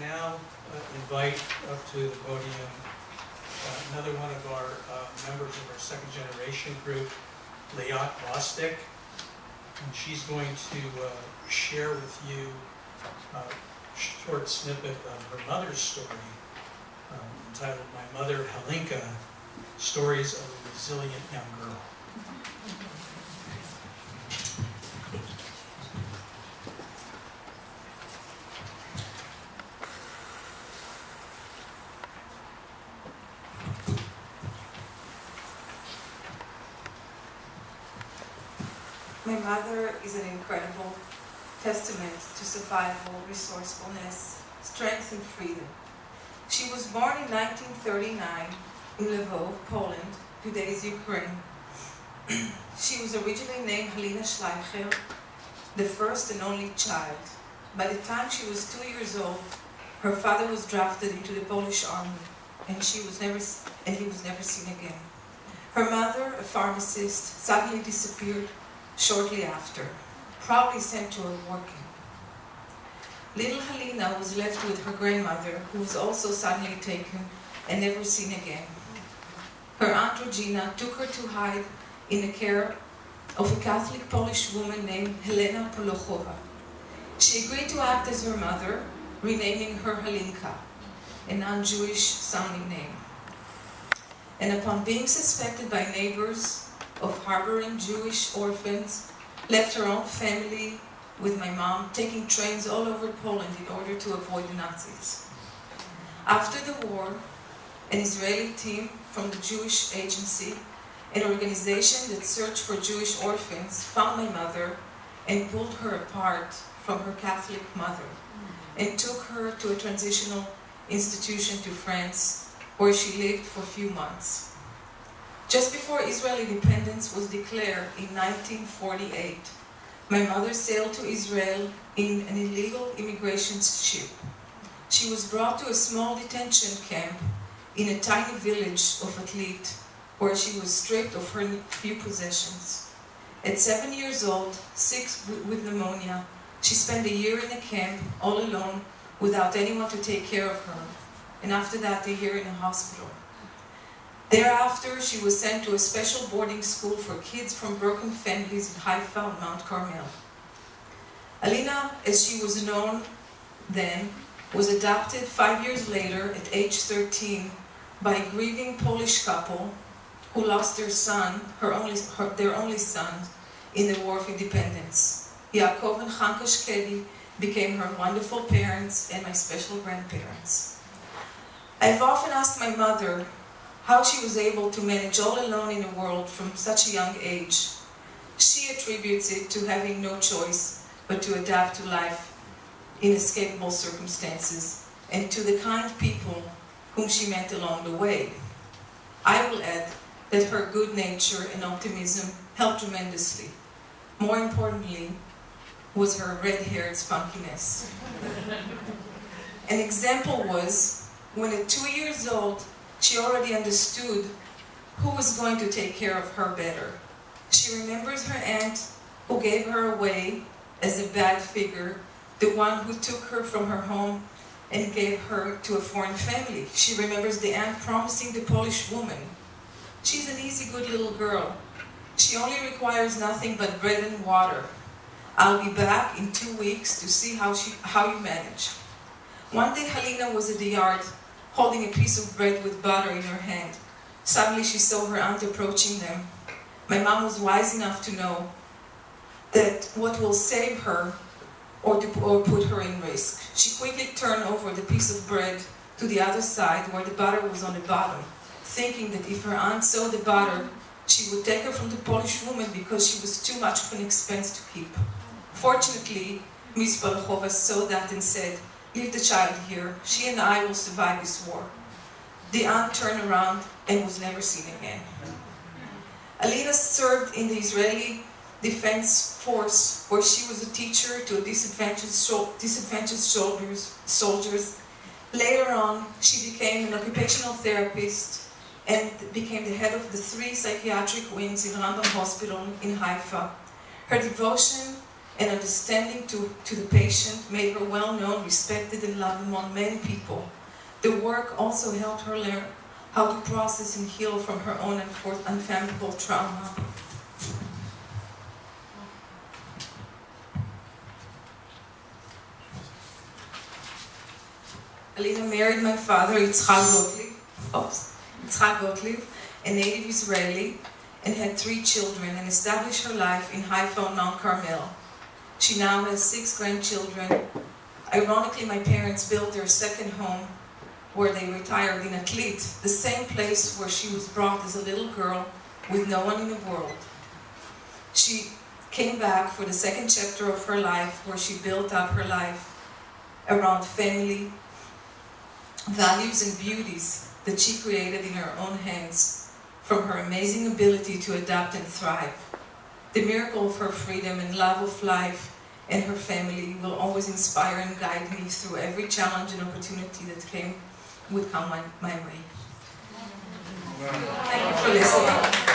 now invite up to the podium another one of our members of our second generation group, Liat. And she's going to share with you a short snippet of her mother's story entitled My Mother Halinka, Stories of a Resilient Young Girl. My mother is an incredible testament to survival, resourcefulness, strength, and freedom. She was born in 1939 in Lvov, Poland, today's Ukraine. She was originally named Halina Schleicher, the first and only child. By the time she was 2 years old, her father was drafted into the Polish army, and he was never seen again. Her mother, a pharmacist, suddenly disappeared shortly after, probably sent to a war camp. Little Halina was left with her grandmother, who was also suddenly taken and never seen again. Her Aunt Regina took her to hide in the care of a Catholic Polish woman named Helena Polochowa. She agreed to act as her mother, renaming her Halinka, a non-Jewish sounding name. And upon being suspected by neighbors of harboring Jewish orphans, left her own family with my mom, taking trains all over Poland in order to avoid the Nazis. After the war, an Israeli team from the Jewish Agency, an organization that searched for Jewish orphans, found my mother and pulled her apart from her Catholic mother and took her to a transitional institution to France, where she lived for a few months. Just before Israeli independence was declared in 1948, my mother sailed to Israel in an illegal immigration ship. She was brought to a small detention camp in a tiny village of Liat, where she was stripped of her few possessions. At 7 years old, sick with pneumonia, she spent a year in a camp all alone without anyone to take care of her, and after that a year in a hospital. Thereafter, she was sent to a special boarding school for kids from broken families in Haifa, Mount Carmel. Alina, as she was known then, was adopted 5 years later at age 13 by a grieving Polish couple who lost their son, their only son, in the War of Independence. Yaakov and Chanka Shkedi became her wonderful parents and my special grandparents. I've often asked my mother how she was able to manage all alone in the world from such a young age. She attributes it to having no choice but to adapt to life in inescapable circumstances and to the kind people whom she met along the way. I will add that her good nature and optimism helped tremendously. More importantly was her red-haired spunkiness. An example was when at 2 years old, she already understood who was going to take care of her better. She remembers her aunt who gave her away as a bad figure, the one who took her from her home and gave her to a foreign family. She remembers the aunt promising the Polish woman, "She's an easy, good little girl. She only requires nothing but bread and water. I'll be back in 2 weeks to see how you manage." One day Halina was at the yard, holding a piece of bread with butter in her hand. Suddenly she saw her aunt approaching them. My mom was wise enough to know that what will save her or put her in risk. She quickly turned over the piece of bread to the other side where the butter was on the bottom, thinking that if her aunt saw the butter, she would take her from the Polish woman because she was too much of an expense to keep. Fortunately, Ms. Polochowa saw that and said, "Leave the child here. She and I will survive this war." The aunt turned around and was never seen again. Alina served in the Israeli Defense Force, where she was a teacher to disadvantaged soldiers. Later on, she became an occupational therapist and became the head of the 3 psychiatric wings in Rambam Hospital in Haifa. Her devotion and understanding to the patient made her well known, respected, and loved among many people. The work also helped her learn how to process and heal from her own unfathomable trauma. Alina married my father, Yitzhak Gottlieb, a native Israeli, and had 3 children, and established her life in Haifa on Mount Carmel. She now has 6 grandchildren. Ironically, my parents built their second home where they retired in Liat, the same place where she was brought as a little girl with no one in the world. She came back for the second chapter of her life, where she built up her life around family, values, and beauties that she created in her own hands from her amazing ability to adapt and thrive. The miracle of her freedom and love of life and her family will always inspire and guide me through every challenge and opportunity that would come my way. Thank you for listening.